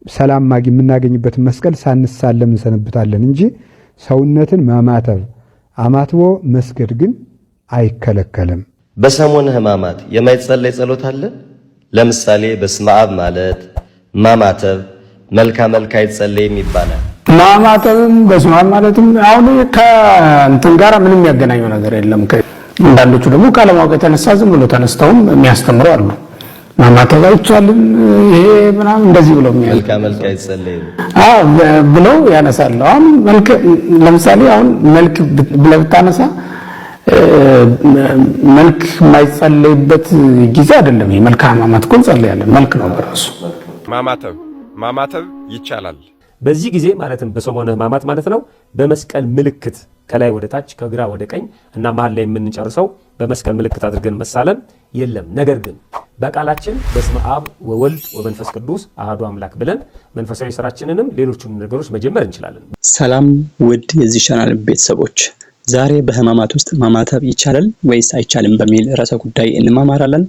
ሰላም የምናገኝበትን መስቀል ሳንሳለም እንሰነብታለን እንጂ ሰውነትን መማተብ አማትቦ መስገድ ግን አይከለከልም። በሰሙነ ሕማማት የማይጸለይ ጸሎት አለ። ለምሳሌ በስመ አብ ማለት ማማተብ መልካ አይጸለይም ይባላል። ማማተብም በስመ አብ ማለትም አሁን ከእንትን ጋር ምንም ያገናኘው ነገር የለም። አንዳንዶቹ ደግሞ ካለማወቅ የተነሳ ዝም ብሎ ተነስተውም የሚያስተምሩ አሉ። ማማተብ አይቻልም ይሄ ምናምን እንደዚህ ብለው መልካ አይጸለይም ብለው ያነሳሉ። አሁን ለምሳሌ አሁን መልክ ብለህ ብታነሳ መልክ የማይጸለይበት ጊዜ አይደለም። ይሄ መልካ ሕማማት እኮ እንጸልያለን። መልክ ነው በራሱ። ማማተብ ይቻላል። በዚህ ጊዜ ማለትም በሰሙነ ሕማማት ማለት ነው በመስቀል ምልክት ከላይ ወደ ታች ከግራ ወደ ቀኝ እና መሃል ላይ የምንጨርሰው በመስቀል ምልክት አድርገን መሳለም የለም። ነገር ግን በቃላችን በስመ አብ ወወልድ ወመንፈስ ቅዱስ አሐዱ አምላክ ብለን መንፈሳዊ ስራችንንም ሌሎቹን ነገሮች መጀመር እንችላለን። ሰላም ውድ የዚህ ቻናል ቤተሰቦች፣ ዛሬ በሕማማት ውስጥ ማማተብ ይቻላል ወይስ አይቻልም በሚል ርዕሰ ጉዳይ እንማማራለን።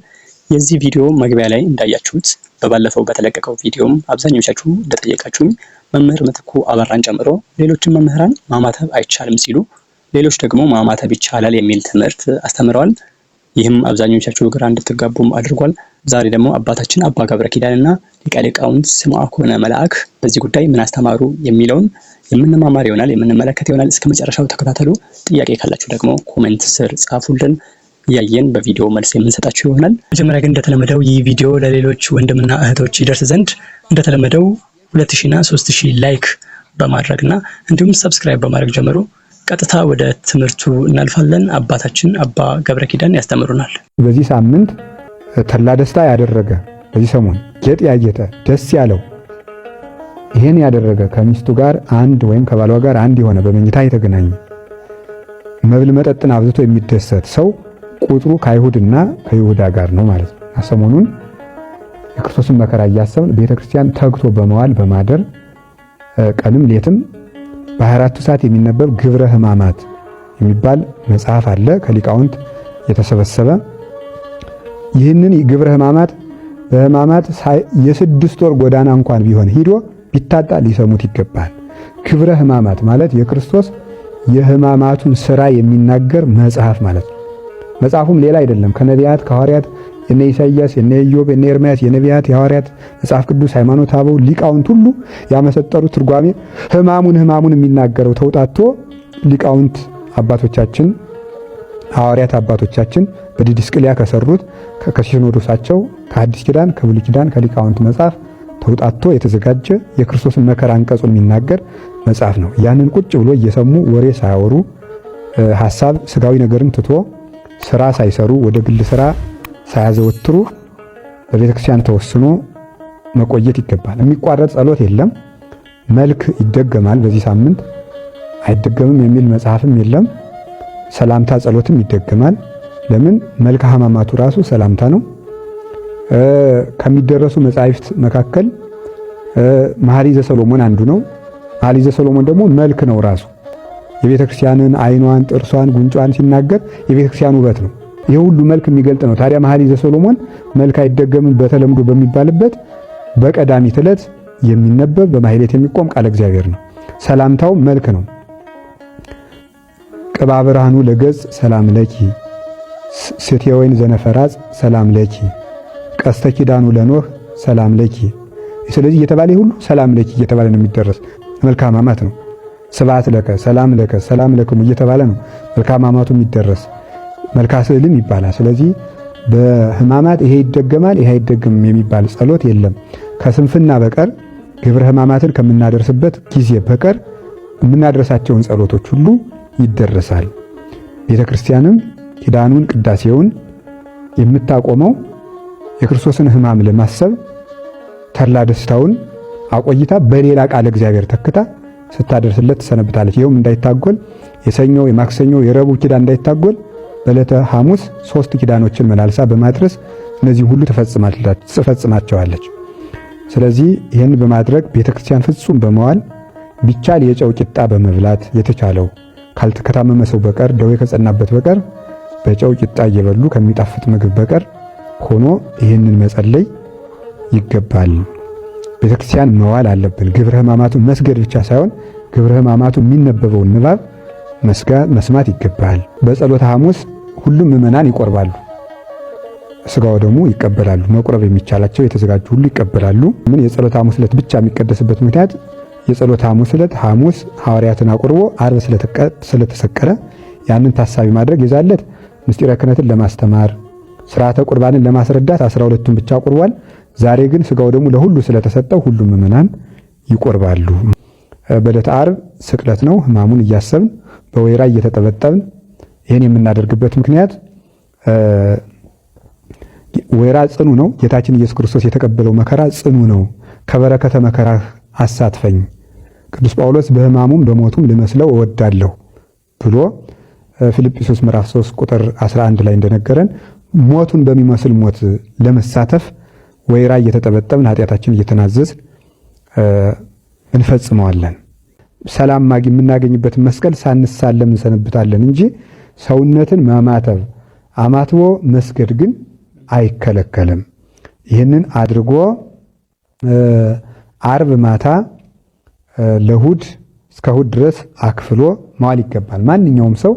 የዚህ ቪዲዮ መግቢያ ላይ እንዳያችሁት በባለፈው በተለቀቀው ቪዲዮም አብዛኞቻችሁ እንደጠየቃችሁኝ መምህር ምትኩ አበራን ጨምሮ ሌሎችም መምህራን ማማተብ አይቻልም ሲሉ፣ ሌሎች ደግሞ ማማተብ ይቻላል የሚል ትምህርት አስተምረዋል። ይህም አብዛኞቻችሁ ግራ እንድትጋቡም አድርጓል። ዛሬ ደግሞ አባታችን አባ ገብረ ኪዳንና ሊቀ ሊቃውንት ስምዐኮነ መልአክ በዚህ ጉዳይ ምን አስተማሩ የሚለውን የምንማማር ይሆናል፣ የምንመለከት ይሆናል። እስከ መጨረሻው ተከታተሉ። ጥያቄ ካላችሁ ደግሞ ኮሜንት ስር ጻፉልን፣ እያየን በቪዲዮ መልስ የምንሰጣችሁ ይሆናል። መጀመሪያ ግን እንደተለመደው ይህ ቪዲዮ ለሌሎች ወንድምና እህቶች ይደርስ ዘንድ እንደተለመደው 2000 እና 3000 ላይክ በማድረግና እንዲሁም ሰብስክራይብ በማድረግ ጀምሩ። ቀጥታ ወደ ትምህርቱ እናልፋለን። አባታችን አባ ገብረ ኪዳን ያስተምሩናል። በዚህ ሳምንት ተላ ደስታ ያደረገ በዚህ ሰሞን ጌጥ ያጌጠ ደስ ያለው ይሄን ያደረገ ከሚስቱ ጋር አንድ ወይም ከባሏ ጋር አንድ የሆነ በመኝታ የተገናኘ መብል መጠጥን አብዝቶ የሚደሰት ሰው ቁጥሩ ከአይሁድና ከይሁዳ ጋር ነው ማለት ነው። ሰሞኑን የክርስቶስን መከራ እያሰብን ቤተክርስቲያን ተግቶ በመዋል በማደር ቀንም ሌትም በ24 ሰዓት የሚነበብ ግብረ ሕማማት የሚባል መጽሐፍ አለ ከሊቃውንት የተሰበሰበ። ይህንን ግብረ ሕማማት በሕማማት የ6 ወር ጎዳና እንኳን ቢሆን ሂዶ ቢታጣ ሊሰሙት ይገባል። ግብረ ሕማማት ማለት የክርስቶስ የሕማማቱን ሥራ የሚናገር መጽሐፍ ማለት ነው። መጽሐፉም ሌላ አይደለም ከነቢያት ከሐዋርያት የነ ኢሳይያስ የነ ኢዮብ የነ ኤርምያስ የነቢያት የሐዋርያት መጽሐፍ ቅዱስ ሃይማኖተ አበው ሊቃውንት ሁሉ ያመሰጠሩት ትርጓሜ ሕማሙን የሚናገረው ተውጣቶ ሊቃውንት አባቶቻችን ሐዋርያት አባቶቻችን በዲድስቅልያ ከሰሩት ከሲኖዶሳቸው ከአዲስ ኪዳን ከብሉይ ኪዳን ከሊቃውንት መጽሐፍ ተውጣቶ የተዘጋጀ የክርስቶስን መከራ አንቀጹን የሚናገር መጽሐፍ ነው። ያንን ቁጭ ብሎ እየሰሙ ወሬ ሳያወሩ ሐሳብ ስጋዊ ነገርን ትቶ ስራ ሳይሰሩ ወደ ግል ስራ ሳያዘወትሩ በቤተክርስቲያን ተወስኖ መቆየት ይገባል። የሚቋረጥ ጸሎት የለም። መልክ ይደገማል። በዚህ ሳምንት አይደገምም የሚል መጽሐፍም የለም። ሰላምታ ጸሎትም ይደገማል። ለምን? መልካ ሕማማቱ ራሱ ሰላምታ ነው። ከሚደረሱ መጻሕፍት መካከል መኃልየ ሰሎሞን አንዱ ነው። መኃልየ ሰሎሞን ደግሞ መልክ ነው ራሱ። የቤተክርስቲያንን ዓይኗን፣ ጥርሷን፣ ጉንጯን ሲናገር የቤተክርስቲያን ውበት ነው። ይሄ ሁሉ መልክ የሚገልጥ ነው። ታዲያ መኃልየ ሰሎሞን መልክ አይደገምም በተለምዶ በሚባልበት በቀዳሚት ዕለት የሚነበብ በማሕሌት የሚቆም ቃለ እግዚአብሔር ነው። ሰላምታው መልክ ነው። ቅባ ብርሃኑ ለገጽ ሰላም ለኪ፣ ስቴ ወይን ዘነፈራጽ ሰላም ለኪ፣ ቀስተ ኪዳኑ ለኖህ ሰላም ለኪ። ስለዚህ እየተባለ ሁሉ ሰላም ለኪ እየተባለ ነው የሚደረስ። መልካ ሕማማት ነው። ስብሐት ለከ ሰላም ለከ ሰላም ለኩም እየተባለ ነው መልካ ሕማማቱ የሚደረስ። መልካ ስዕልም ይባላል። ስለዚህ በሕማማት ይሄ ይደገማል ይሄ አይደገምም የሚባል ጸሎት የለም። ከስንፍና በቀር ግብረ ሕማማትን ከምናደርስበት ጊዜ በቀር የምናደርሳቸውን ጸሎቶች ሁሉ ይደረሳል። ቤተክርስቲያንም ኪዳኑን ቅዳሴውን የምታቆመው የክርስቶስን ሕማም ለማሰብ ተድላ ደስታውን አቆይታ በሌላ ቃለ እግዚአብሔር ተክታ ስታደርስለት ትሰነብታለች። ይኸውም እንዳይታጎል የሰኞ የማክሰኞ የረቡዕ ኪዳን እንዳይታጎል በዕለተ ሐሙስ 3 ኪዳኖችን መላልሳ በማድረስ እነዚህ ሁሉ ትፈጽማቸዋለች። ስለዚህ ይህን በማድረግ ቤተክርስቲያን ፍጹም በመዋል ቢቻል የጨው ቂጣ በመብላት የተቻለው ከታመመ ሰው በቀር ደዌ ከጸናበት በቀር በጨው ቂጣ እየበሉ ከሚጣፍጥ ምግብ በቀር ሆኖ ይህንን መጸለይ ይገባል። ቤተክርስቲያን መዋል አለብን። ግብረ ሕማማቱን መስገድ ብቻ ሳይሆን ግብረ ሕማማቱ የሚነበበውን ንባብ መስማት ይገባል። በጸሎተ ሐሙስ ሁሉም ምዕመናን ይቆርባሉ፣ ስጋው ደግሞ ይቀበላሉ። መቁረብ የሚቻላቸው የተዘጋጁ ሁሉ ይቀበላሉ። ምን የጸሎተ ሐሙስ ዕለት ብቻ የሚቀደስበት ምክንያት የጸሎተ ሐሙስ ዕለት ሐሙስ ሐዋርያትን አቁርቦ ዓርብ ስለተሰቀለ ያንን ታሳቢ ማድረግ የዛለት ምስጢረ ክህነትን ለማስተማር ስርዓተ ቁርባንን ለማስረዳት 12ቱን ብቻ አቁርቧል። ዛሬ ግን ስጋው ደግሞ ለሁሉ ስለተሰጠው ሁሉም ምዕመናን ይቆርባሉ። በዕለተ ዓርብ ስቅለት ነው። ሕማሙን እያሰብን በወይራ እየተጠበጠብን ይህን የምናደርግበት ምክንያት ወይራ ጽኑ ነው። ጌታችን ኢየሱስ ክርስቶስ የተቀበለው መከራ ጽኑ ነው። ከበረከተ መከራህ አሳትፈኝ፣ ቅዱስ ጳውሎስ በሕማሙም በሞቱም ልመስለው እወዳለሁ ብሎ ፊልጵስዩስ ምዕራፍ 3 ቁጥር 11 ላይ እንደነገረን ሞቱን በሚመስል ሞት ለመሳተፍ ወይራ እየተጠበጠብን ኃጢአታችን እየተናዘዝን እንፈጽመዋለን። ሰላም የምናገኝበትን መስቀል ሳንሳለም እንሰነብታለን እንጂ ሰውነትን መማተብ አማትቦ መስገድ ግን አይከለከልም። ይህንን አድርጎ ዓርብ ማታ ለእሑድ እስከ እሑድ ድረስ አክፍሎ መዋል ይገባል። ማንኛውም ሰው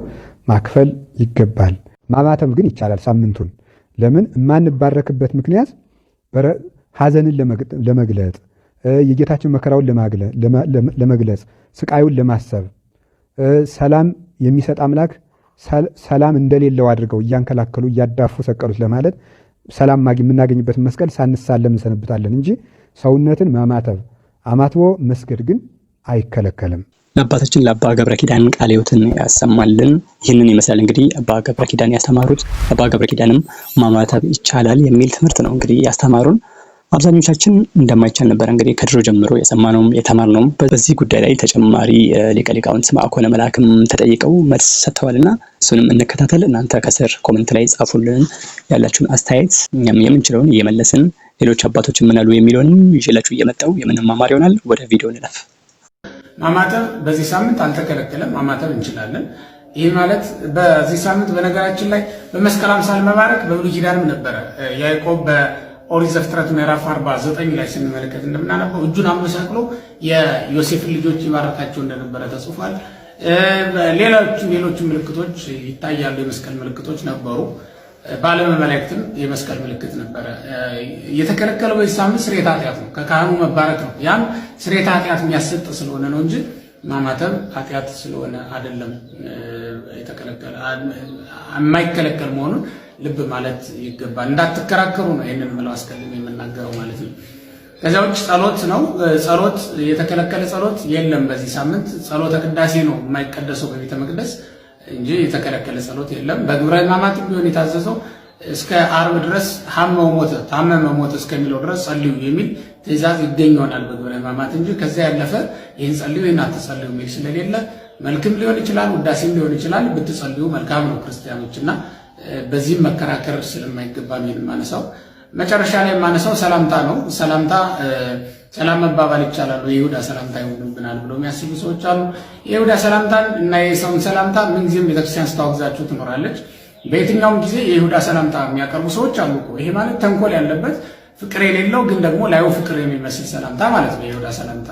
ማክፈል ይገባል። ማማተብ ግን ይቻላል ሳምንቱን። ለምን የማንባረክበት ምክንያት ሐዘንን ለመግለጥ የጌታችን መከራውን ለመግለጽ ስቃዩን ለማሰብ ሰላም የሚሰጥ አምላክ ሰላም እንደሌለው አድርገው እያንከላከሉ እያዳፉ ሰቀሉት ለማለት ሰላም የምናገኝበትን መስቀል ሳንሳለም እንሰነብታለን እንጂ ሰውነትን መማተብ አማትቦ መስገድ ግን አይከለከልም። ለአባታችን ለአባ ገብረ ኪዳን ቃለ ሕይወትን ያሰማልን። ይህንን ይመስላል እንግዲህ አባ ገብረ ኪዳን ያስተማሩት። አባ ገብረ ኪዳንም ማማተብ ይቻላል የሚል ትምህርት ነው እንግዲህ ያስተማሩን። አብዛኞቻችን እንደማይቻል ነበር እንግዲህ ከድሮ ጀምሮ የሰማነውም የተማርነውም። በዚህ ጉዳይ ላይ ተጨማሪ ሊቀ ሊቃውንት መአኮነ መላክም ተጠይቀው መልስ ሰጥተዋልና እሱንም እንከታተል። እናንተ ከስር ኮሜንት ላይ ጻፉልን ያላችሁን አስተያየት፣ እኛም የምንችለውን እየመለስን ሌሎች አባቶች ምን አሉ የሚለውንም ይዤላችሁ እየመጣው የምንማማር ይሆናል። ወደ ቪዲዮ እንለፍ። ማማተብ በዚህ ሳምንት አልተከለከለም፣ ማማተብ እንችላለን። ይህ ማለት በዚህ ሳምንት በነገራችን ላይ በመስቀል አምሳል መባረክ በብሉይ ኪዳንም ነበረ። ያዕቆብ በኦሪት ዘፍጥረት ምዕራፍ 49 ላይ ስንመለከት እንደምናነበው እጁን አመሳቅሎ የዮሴፍን ልጆች ይባረካቸው እንደነበረ ተጽፏል። ሌሎች ምልክቶች ይታያሉ። የመስቀል ምልክቶች ነበሩ። በዓለመ መላእክትም የመስቀል ምልክት ነበረ። የተከለከለው በዚህ ሳምንት ስርየተ ኃጢአት ነው፣ ከካህኑ መባረክ ነው። ያም ስርየተ ኃጢአት የሚያሰጥ ስለሆነ ነው እንጂ ማማተብ ኃጢአት ስለሆነ አይደለም። የማይከለከል መሆኑን ልብ ማለት ይገባል። እንዳትከራከሩ ነው ይህንን ምለው አስቀድሜ የምናገረው ማለት ነው። ከዚያ ውጭ ጸሎት ነው። ጸሎት የተከለከለ ጸሎት የለም። በዚህ ሳምንት ጸሎተ ቅዳሴ ነው የማይቀደሰው በቤተ መቅደስ እንጂ የተከለከለ ጸሎት የለም። በግብረ ሕማማት ቢሆን የታዘዘው እስከ ዓርብ ድረስ ታመመ ሞተ እስከሚለው ድረስ ጸልዩ የሚል ትእዛዝ ይገኝ ይሆናል በግብረ ሕማማት እንጂ ከዚያ ያለፈ ይህን ጸልዩ ይህን አትጸልዩ የሚል ስለሌለ መልክም ሊሆን ይችላል፣ ውዳሴም ሊሆን ይችላል። ብትጸልዩ መልካም ነው ክርስቲያኖች እና በዚህም መከራከር ስለማይገባ ነው የማነሳው። መጨረሻ ላይ የማነሳው ሰላምታ ነው። ሰላም መባባል ይቻላል፣ የይሁዳ ሰላምታ ይሆንብናል ብለው የሚያስቡ ሰዎች አሉ። የይሁዳ ሰላምታን እና የሰውን ሰላምታ ምንጊዜም ቤተክርስቲያን ስታወግዛችሁ ትኖራለች። በየትኛውም ጊዜ የይሁዳ ሰላምታ የሚያቀርቡ ሰዎች አሉ እኮ። ይሄ ማለት ተንኮል ያለበት ፍቅር የሌለው ግን ደግሞ ላዩ ፍቅር የሚመስል ሰላምታ ማለት ነው የይሁዳ ሰላምታ።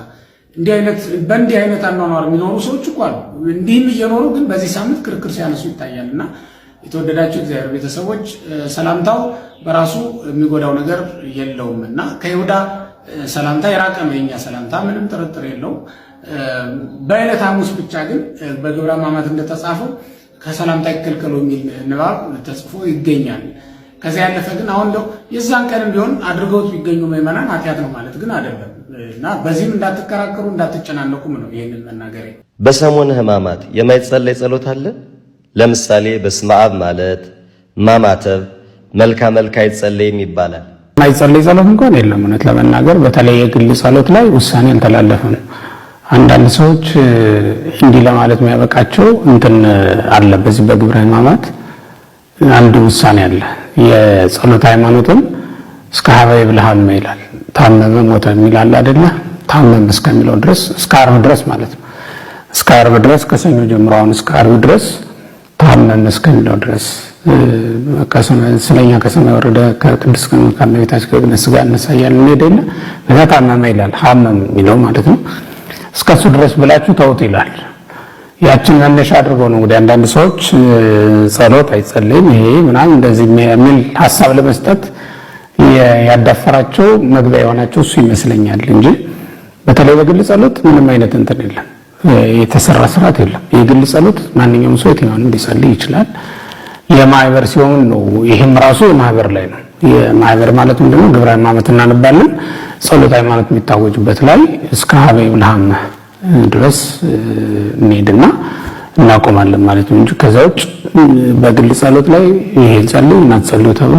በእንዲህ አይነት አኗኗር የሚኖሩ ሰዎች እኮ አሉ። እንዲህም እየኖሩ ግን በዚህ ሳምንት ክርክር ሲያነሱ ይታያል። እና የተወደዳቸው እግዚአብሔር ቤተሰቦች ሰላምታው በራሱ የሚጎዳው ነገር የለውም እና ከይሁዳ ሰላምታ የራቀ ነው የኛ ሰላምታ፣ ምንም ጥርጥር የለው። በዕለተ ሐሙስ ብቻ ግን በግብረ ሕማማት እንደተጻፈው ከሰላምታ ይከልከሉ የሚል ንባብ ተጽፎ ይገኛል። ከዚያ ያለፈ ግን አሁን እንደው የዛን ቀንም ቢሆን አድርገውት ቢገኙ ምዕመናን ኃጢአት ነው ማለት ግን አይደለም እና በዚህም እንዳትከራከሩ እንዳትጨናነቁም ነው ይህንን መናገሬ። በሰሙነ ሕማማት የማይጸለይ ጸሎት አለ። ለምሳሌ በስመ አብ ማለት ማማተብ መልካ አይጸለይም ይባላል። ማይጸለይ ጸሎት እንኳን የለም። እውነት ለመናገር በተለይ የግል ጸሎት ላይ ውሳኔ አልተላለፈም። አንዳንድ ሰዎች እንዲህ ለማለት የሚያበቃቸው አለ። በዚህ በግብረ ሕማማት አንድ ውሳኔ አለ። የጸሎት ሃይማኖትም እስከ ሀበይ ብልሃም ይላል። ታመመ ሞተ የሚል አለ አይደለ? ታመመ እስከሚለው ድረስ እስከ ዓርብ ድረስ ማለት ነው። እስከ ዓርብ ድረስ ከሰኞ ጀምሮ አሁን እስከ ዓርብ ድረስ ታመመ እስከሚለው ድረስ ስለኛ ከሰማይ ወረደ ከቅድስት ከእመቤታችን ከቅድስት ሥጋ እነሳያለን እንሄድና ከዛ ታመመ ይላል። ሐመም የሚለው ማለት ነው። እስከሱ ድረስ ብላችሁ ተውት ይላል። ያችን መነሻ አድርገው ነው እንግዲህ አንዳንድ ሰዎች ጸሎት አይጸልይም ይሄ ምናምን እንደዚህ የሚል ሐሳብ ለመስጠት ያዳፈራቸው መግቢያ የሆናቸው እሱ ይመስለኛል እንጂ በተለይ በግል ጸሎት ምንም አይነት እንትን የለም፣ የተሰራ ስርዓት የለም። የግል ጸሎት ማንኛውም ሰው የትኛውንም ሊጸልይ ይችላል። የማህበር ሲሆን ነው ይሄም ራሱ የማህበር ላይ ነው። የማህበር ማለት ምንድነው? ግብረ ሕማማት እናነባለን። ጸሎት ሃይማኖት የሚታወጅበት ላይ እስከ ሀበ ይብልሃም ድረስ እንሄድና እናቆማለን ማለት ነው እንጂ ከዛ ውጭ በግል ጸሎት ላይ ይሄን ጸልዩ እና ጸልዩ ተብሎ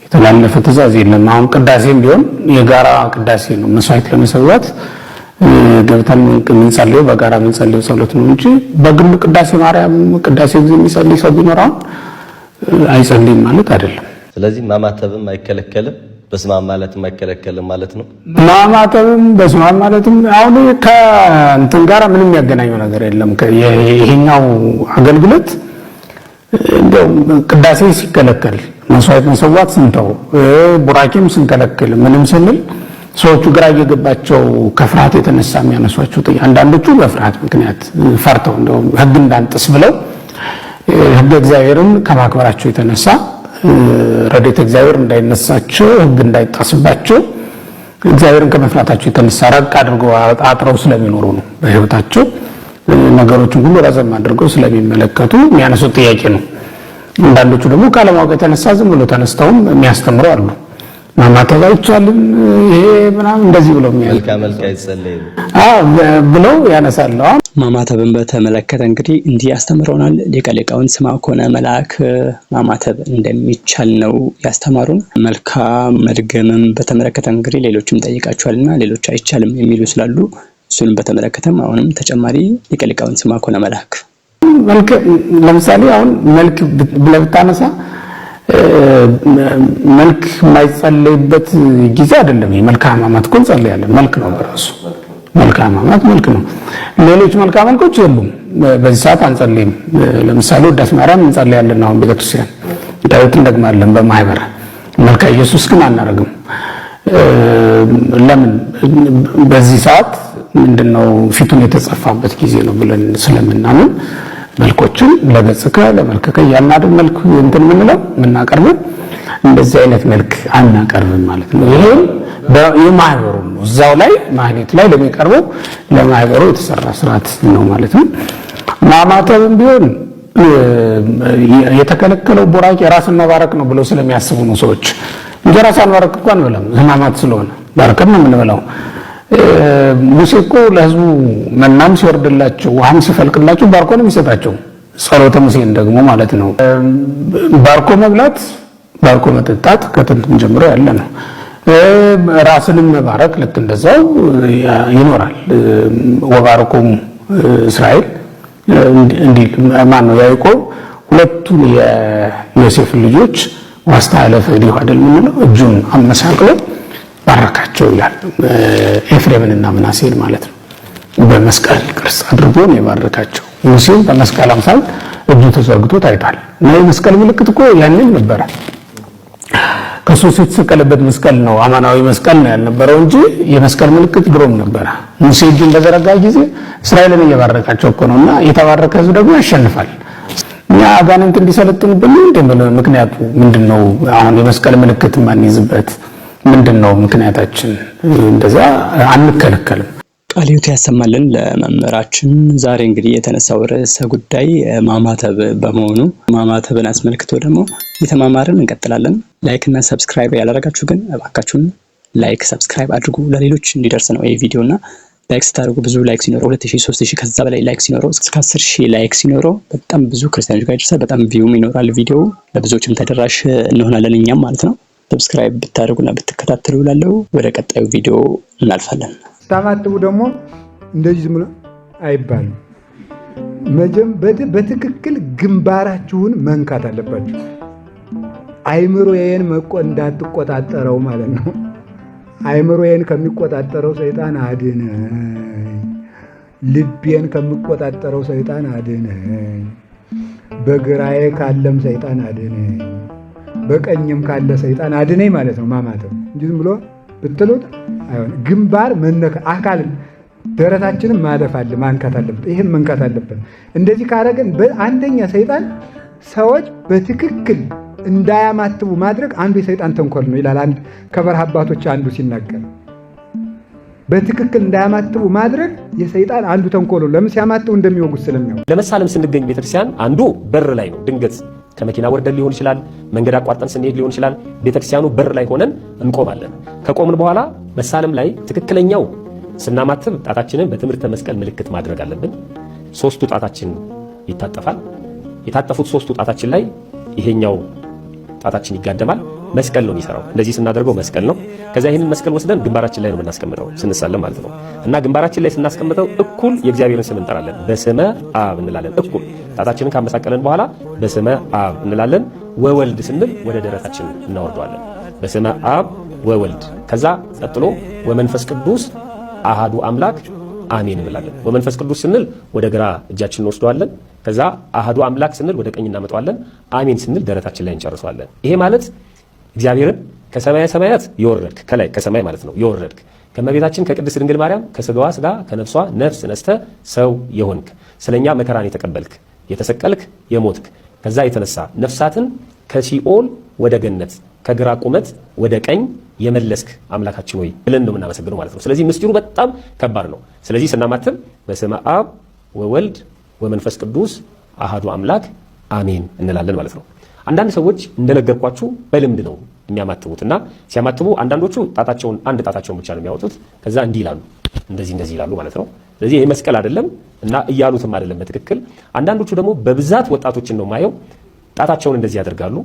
የተላለፈ ትእዛዝ የለም። አሁን ቅዳሴም ቢሆን የጋራ ቅዳሴ ነው። መስዋዕት ለመሰዋት ገብተን የምንጸልየው በጋራ የምንጸልየው ጸሎት ነው እንጂ በግሉ ቅዳሴ ማርያም ቅዳሴ ጊዜ የሚጸልይ ሰው ቢኖር አይጸልይም ማለት አይደለም። ስለዚህ ማማተብም አይከለከልም፣ በስመ አብ ማለትም አይከለከልም ማለት ነው። ማማተብም በስመ አብ ማለትም አሁን ከእንትን ጋር ምንም የሚያገናኘው ነገር የለም። ይሄኛው አገልግሎት እንደው ቅዳሴ ሲከለከል መስዋዕት መሰዋት ስንተው ቡራኬም ስንከለክል ምንም ስንል ሰዎቹ ግራ እየገባቸው ከፍርሃት የተነሳ የሚያነሷቸው አንዳንዶቹ በፍርሃት ምክንያት ፈርተው እንደው ሕግ እንዳንጥስ ብለው ሕግ እግዚአብሔርን ከማክበራቸው የተነሳ ረድኤተ እግዚአብሔር እንዳይነሳቸው ሕግ እንዳይጣስባቸው እግዚአብሔርን ከመፍራታቸው የተነሳ ራቅ አድርገው አጥረው ስለሚኖሩ ነው። በሕይወታቸው ነገሮችን ሁሉ ረዘም አድርገው ስለሚመለከቱ የሚያነሱት ጥያቄ ነው። አንዳንዶቹ ደግሞ ካለማወቅ የተነሳ ዝም ብሎ ተነስተውም የሚያስተምሩ አሉ። ማማተብ አይቻልም ይሄ ምናምን እንደዚህ ብለው ብለው ያነሳሉ። ማማተብን በተመለከተ እንግዲህ እንዲህ ያስተምረውናል ሊቀ ሊቃውንት ስምዐኮነ መልአክ። ማማተብ እንደሚቻል ነው ያስተማሩን። መልካም መድገምም በተመለከተ እንግዲህ ሌሎችም ጠይቃቸዋልና ሌሎች አይቻልም የሚሉ ስላሉ እሱንም በተመለከተም አሁንም ተጨማሪ ሊቀ ሊቃውንት ስምዐኮነ መልአክ መልክ ለምሳሌ አሁን መልክ ብለህ ብታነሳ መልክ የማይጸለይበት ጊዜ አይደለም። የመልክአ ሕማማት እኮ እንጸልያለን። መልክ ነው በራሱ መልክአ ሕማማት መልክ ነው። ሌሎች መልክአ መልኮች የሉም። በዚህ ሰዓት አንጸልይም። ለምሳሌ ውዳሴ ማርያም እንጸልያለን። አሁን ቤተክርስቲያን ዳዊት እንደግማለን በማህበር መልክአ ኢየሱስ ግን አናደርግም። ለምን? በዚህ ሰዓት ምንድነው ፊቱን የተጸፋበት ጊዜ ነው ብለን ስለምናምን መልኮችን ለገጽከ ለመልከከ ያናደም መልክ እንትን ምንለው ምናቀርበው እንደዚህ አይነት መልክ አናቀርብም ማለት ነው። ይሄም የማህበሩ ነው። እዛው ላይ ማህሌት ላይ ለሚቀርበው ለማህበሩ የተሰራ ስርዓት ነው ማለት ነው። ማማተብም ቢሆን የተከለከለው ቡራኬ ራስን መባረክ ነው ብለው ስለሚያስቡ ነው ሰዎች። እንጀራ ሳንባረክ እንኳን አንበላም ሕማማት ስለሆነ ባርከን ነው የምንበላው። ሙሴ እኮ ለህዝቡ መናም ሲወርድላቸው ውሃም ሲፈልቅላቸው ባርኮ ነው የሚሰጣቸው። ጸሎተ ሙሴን ደግሞ ማለት ነው። ባርኮ መብላት ባርኮ መጠጣት ከጥንትም ጀምሮ ያለ ነው። ራስንም መባረክ ልክ እንደዛው ይኖራል። ወባረኮሙ እስራኤል እንዲህ ማን ነው ያዕቆብ ሁለቱን የዮሴፍ ልጆች ዋስታለፈ ዲሁ አይደል ምንለው እጁን አመሳቅሎ ባረካቸው ይላል። ኤፍሬምንና ምናሴን ማለት ነው። በመስቀል ቅርጽ አድርጎ ነው የባረካቸው። ሙሴም በመስቀል አምሳል እጁ ተዘርግቶ ታይቷል። እና የመስቀል ምልክት እኮ ያንን ነበረ። ክርስቶስ የተሰቀለበት መስቀል ነው፣ አማናዊ መስቀል ነው ያልነበረው እንጂ የመስቀል ምልክት ድሮም ነበረ። ሙሴ እጁን በዘረጋ ጊዜ እስራኤልን እየባረካቸው እኮ ነውና የተባረከ ሕዝብ ደግሞ ያሸንፋል። እኛ አጋንንት እንዲሰለጥኑብን ምክንያቱ ምንድነው? አሁን የመስቀል ምልክት ማንይዝበት ምንድነው ምክንያታችን? እንደዛ አንከለከልም። ቃለ ሕይወት ያሰማልን ለመምህራችን። ዛሬ እንግዲህ የተነሳው ርዕሰ ጉዳይ ማማተብ በመሆኑ ማማተብን አስመልክቶ ደግሞ የተማማርን እንቀጥላለን። ላይክ እና ሰብስክራይብ ያላደረጋችሁ ግን እባካችሁን ላይክ ሰብስክራይብ አድርጉ፣ ለሌሎች እንዲደርስ ነው ይሄ ቪዲዮ። እና ላይክ ስታደርጉ ብዙ ላይክ ሲኖረው 2000 3000 ከዛ በላይ ላይክ ሲኖረው እስከ 10000 ላይክ ሲኖረው በጣም ብዙ ክርስቲያኖች ጋር ይደርሳል። በጣም ቪውም ይኖራል። ቪዲዮ ለብዙዎችም ተደራሽ እንሆናለን እኛም ማለት ነው። ሰብስክራይብ ብታደርጉና ብትከታተሉ ላለው ወደ ቀጣዩ ቪዲዮ እናልፋለን። ስታማትቡ ደግሞ እንደዚህ ዝም ብሎ አይባልም። በትክክል ግንባራችሁን መንካት አለባችሁ። አይምሮዬን እንዳትቆጣጠረው ማለት ነው። አይምሮዬን ከሚቆጣጠረው ሰይጣን አድነኝ፣ ልቤን ከሚቆጣጠረው ሰይጣን አድነኝ፣ በግራዬ ካለም ሰይጣን አድነኝ፣ በቀኝም ካለ ሰይጣን አድነኝ ማለት ነው ማማተብ እንጂ ዝም ብሎ ብትሉት አይሆንም። ግንባር መነካ አካል ደረታችንን ማለፍ አለ ማንካት አለበት። ይሄን መንካት አለበት። እንደዚህ ካረገን በአንደኛ ሰይጣን ሰዎች በትክክል እንዳያማትቡ ማድረግ አንዱ የሰይጣን ተንኮል ነው ይላል አንድ ከበረሃ አባቶች አንዱ ሲናገር። በትክክል እንዳያማትቡ ማድረግ የሰይጣን አንዱ ተንኮል ነው። ለምን ሲያማትቡ እንደሚወጉት ስለሚያውቁ። ለመሳለም ስንገኝ ቤተክርስቲያን አንዱ በር ላይ ነው። ድንገት ከመኪና ወርደን ሊሆን ይችላል፣ መንገድ አቋርጠን ስንሄድ ሊሆን ይችላል። ቤተክርስቲያኑ በር ላይ ሆነን እንቆማለን። ከቆምን በኋላ መሳለም ላይ ትክክለኛው ስናማትብ ጣታችንን በትምህርተ መስቀል ምልክት ማድረግ አለብን። ሶስቱ ጣታችን ይታጠፋል። የታጠፉት ሶስቱ ጣታችን ላይ ይሄኛው ጣታችን ይጋደማል። መስቀል ነው የሚሰራው። እንደዚህ ስናደርገው መስቀል ነው። ከዛ ይሄንን መስቀል ወስደን ግንባራችን ላይ ነው የምናስቀምጠው ስንሳለም ማለት ነው። እና ግንባራችን ላይ ስናስቀምጠው እኩል የእግዚአብሔርን ስም እንጠራለን። በስመ አብ እንላለን። እኩል ጣታችንን ካመሳቀለን በኋላ በስመ አብ እንላለን። ወወልድ ስንል ወደ ደረታችን እናወርደዋለን። በስመ አብ ወወልድ። ከዛ ቀጥሎ ወመንፈስ ቅዱስ አሃዱ አምላክ አሜን እንላለን። ወመንፈስ ቅዱስ ስንል ወደ ግራ እጃችን እንወስደዋለን። ከዛ አሃዱ አምላክ ስንል ወደ ቀኝ እናመጣዋለን። አሜን ስንል ደረታችን ላይ እንጨርሰዋለን። ይሄ ማለት እግዚአብሔርን ከሰማየ ሰማያት የወረድክ ከላይ ከሰማይ ማለት ነው የወረድክ ከመቤታችን ከቅድስት ድንግል ማርያም ከስጋዋ ስጋ ከነፍሷ ነፍስ ነስተ ሰው የሆንክ ስለኛ መከራን የተቀበልክ የተሰቀልክ የሞትክ ከዛ የተነሳ ነፍሳትን ከሲኦል ወደ ገነት ከግራ ቁመት ወደ ቀኝ የመለስክ አምላካችን ሆይ ብለን ነው የምናመሰግነው ማለት ነው። ስለዚህ ምስጢሩ በጣም ከባድ ነው። ስለዚህ ስናማትብ በስመ አብ ወወልድ ወመንፈስ ቅዱስ አሃዱ አምላክ አሜን እንላለን ማለት ነው። አንዳንድ ሰዎች እንደነገርኳችሁ በልምድ ነው የሚያማትቡትና ሲያማትቡ አንዳንዶቹ ጣታቸውን አንድ ጣታቸውን ብቻ ነው የሚያወጡት። ከዛ እንዲህ ይላሉ፣ እንደዚህ ይላሉ ማለት ነው። ስለዚህ ይሄ መስቀል አይደለም እና እያሉትም አይደለም በትክክል። አንዳንዶቹ ደግሞ በብዛት ወጣቶችን ነው ማየው ጣታቸውን እንደዚህ ያደርጋሉ፣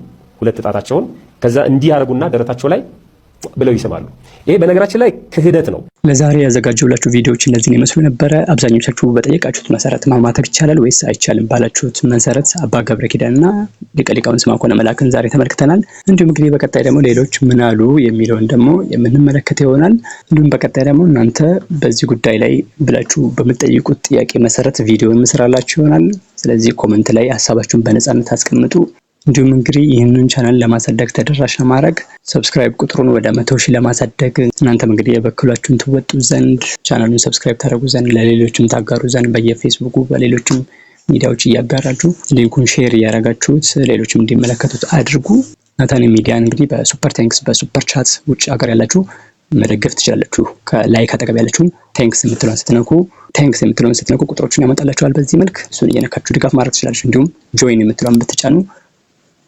ሁለት ጣታቸውን ከዛ እንዲህ ያደርጉና ደረታቸው ላይ ብለው ይስማሉ። ይሄ በነገራችን ላይ ክህደት ነው። ለዛሬ ያዘጋጀሁላችሁ ቪዲዮዎች እነዚህን ይመስሉ ነበረ። አብዛኞቻችሁ በጠየቃችሁት መሰረት ማማተብ ይቻላል ወይስ አይቻልም ባላችሁት መሰረት አባ ገብረ ኪዳንና ሊቀ ሊቃውንት ስምዐኮነ መላክን ዛሬ ተመልክተናል። እንዲሁም እንግዲህ በቀጣይ ደግሞ ሌሎች ምን አሉ የሚለውን ደግሞ የምንመለከት ይሆናል። እንዲሁም በቀጣይ ደግሞ እናንተ በዚህ ጉዳይ ላይ ብላችሁ በምትጠይቁት ጥያቄ መሰረት ቪዲዮ እንሰራላችሁ ይሆናል። ስለዚህ ኮሜንት ላይ ሀሳባችሁን በነፃነት አስቀምጡ። እንዲሁም እንግዲህ ይህንን ቻናል ለማሳደግ ተደራሽ ለማድረግ ሰብስክራይብ ቁጥሩን ወደ 100,000 ለማሳደግ እናንተም እንግዲህ የበኩላችሁን ትወጡ ዘንድ ቻናሉን ሰብስክራይብ ታደርጉ ዘንድ ለሌሎችም ታጋሩ ዘንድ በየፌስቡኩ በሌሎችም ሚዲያዎች እያጋራችሁ ሊንኩን ሼር እያደረጋችሁት ሌሎችም እንዲመለከቱት አድርጉ። ናታን ሚዲያን እንግዲህ በሱፐር ቴንክስ በሱፐር ቻት ውጭ ሀገር ያላችሁ መደገፍ ትችላላችሁ። ከላይክ አጠገብ ያለችውን ቴንክስ የምትለውን ስትነኩ ቁጥሮችን ያመጣላችኋል። በዚህ መልክ እሱን እየነካችሁ ድጋፍ ማድረግ ትችላላችሁ። እንዲሁም ጆይን የምትለውን ብትጫኑ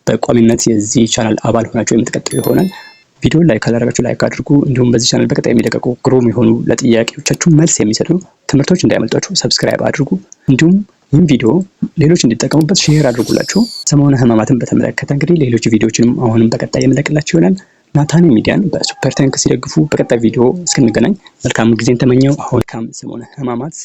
በቋሚነት የዚህ ቻናል አባል ሆናችሁ የምትቀጥሉ ይሆናል። ቪዲዮ ላይክ ካላደረጋችሁ ላይክ አድርጉ። እንዲሁም በዚህ ቻናል በቀጣይ የሚለቀቁ ግሩም የሆኑ ለጥያቄዎቻችሁ መልስ የሚሰጡ ትምህርቶች እንዳያመልጧችሁ ሰብስክራይብ አድርጉ። እንዲሁም ይህን ቪዲዮ ሌሎች እንዲጠቀሙበት ሼር አድርጉላችሁ። ሰሞነ ሕማማትን በተመለከተ እንግዲህ ሌሎች ቪዲዮዎችንም አሁንም በቀጣይ የምለቅላችሁ ይሆናል። ናታን ሚዲያን በሱፐር ታንክስ ሲደግፉ። በቀጣይ ቪዲዮ እስክንገናኝ መልካም ጊዜን ተመኘው። አሁን ሰሞነ ሕማማት